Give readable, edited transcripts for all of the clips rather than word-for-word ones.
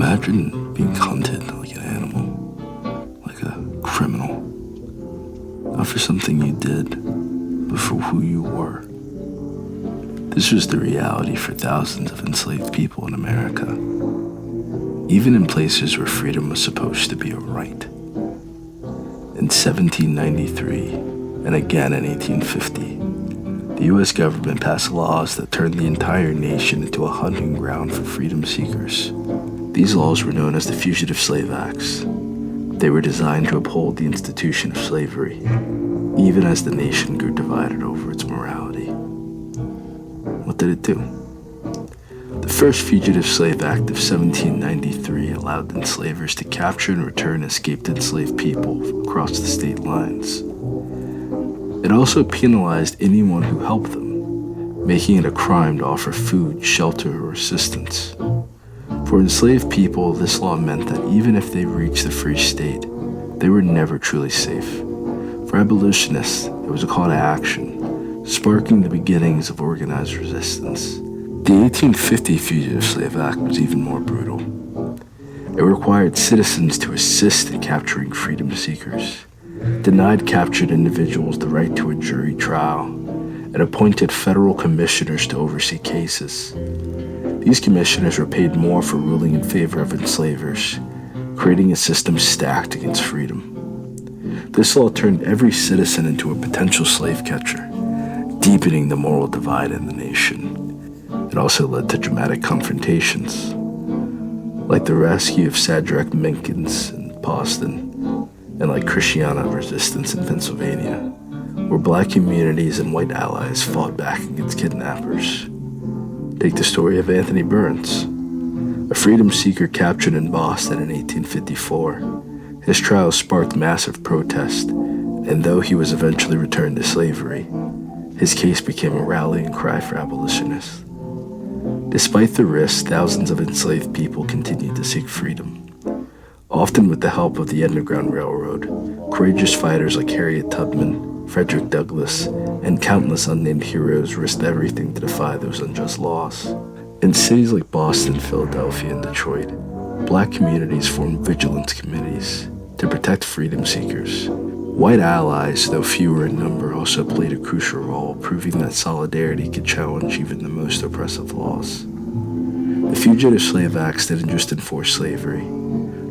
Imagine being hunted like an animal, like a criminal, not for something you did, but for who you were. This was the reality for thousands of enslaved people in America, even in places where freedom was supposed to be a right. In 1793, and again in 1850, the U.S. government passed laws that turned the entire nation into a hunting ground for freedom seekers. These laws were known as the Fugitive Slave Acts. They were designed to uphold the institution of slavery, even as the nation grew divided over its morality. What did it do? The first Fugitive Slave Act of 1793 allowed enslavers to capture and return escaped enslaved people across the state lines. It also penalized anyone who helped them, making it a crime to offer food, shelter, or assistance. For enslaved people, this law meant that even if they reached the free state, they were never truly safe. For abolitionists, it was a call to action, sparking the beginnings of organized resistance. The 1850 Fugitive Slave Act was even more brutal. It required citizens to assist in capturing freedom seekers, denied captured individuals the right to a jury trial, and appointed federal commissioners to oversee cases. These commissioners were paid more for ruling in favor of enslavers, creating a system stacked against freedom. This law turned every citizen into a potential slave catcher, deepening the moral divide in the nation. It also led to dramatic confrontations, like the rescue of Shadrach Minkins in Boston, and like Christiana resistance in Pennsylvania, where black communities and white allies fought back against kidnappers. Take the story of Anthony Burns, a freedom seeker captured in Boston in 1854. His trial sparked massive protest, and though he was eventually returned to slavery, his case became a rallying cry for abolitionists. Despite the risks, thousands of enslaved people continued to seek freedom. Often with the help of the Underground Railroad, courageous fighters like Harriet Tubman, Frederick Douglass, and countless unnamed heroes risked everything to defy those unjust laws. In cities like Boston, Philadelphia, and Detroit, black communities formed vigilance committees to protect freedom seekers. White allies, though fewer in number, also played a crucial role, proving that solidarity could challenge even the most oppressive laws. The Fugitive Slave Acts didn't just enforce slavery,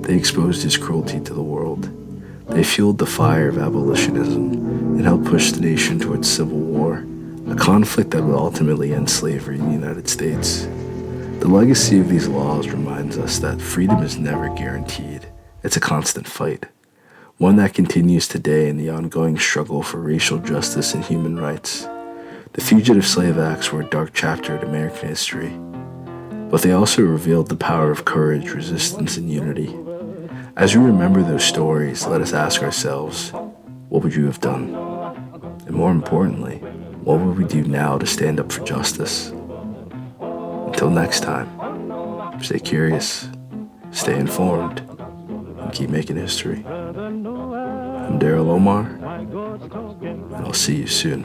they exposed its cruelty to the world. They fueled the fire of abolitionism and helped push the nation towards civil war, a conflict that would ultimately end slavery in the United States. The legacy of these laws reminds us that freedom is never guaranteed. It's a constant fight, one that continues today in the ongoing struggle for racial justice and human rights. The Fugitive Slave Acts were a dark chapter in American history, but they also revealed the power of courage, resistance, and unity. As we remember those stories, let us ask ourselves, what would you have done? And more importantly, what would we do now to stand up for justice? Until next time, stay curious, stay informed, and keep making history. I'm Daryl Omar, and I'll see you soon.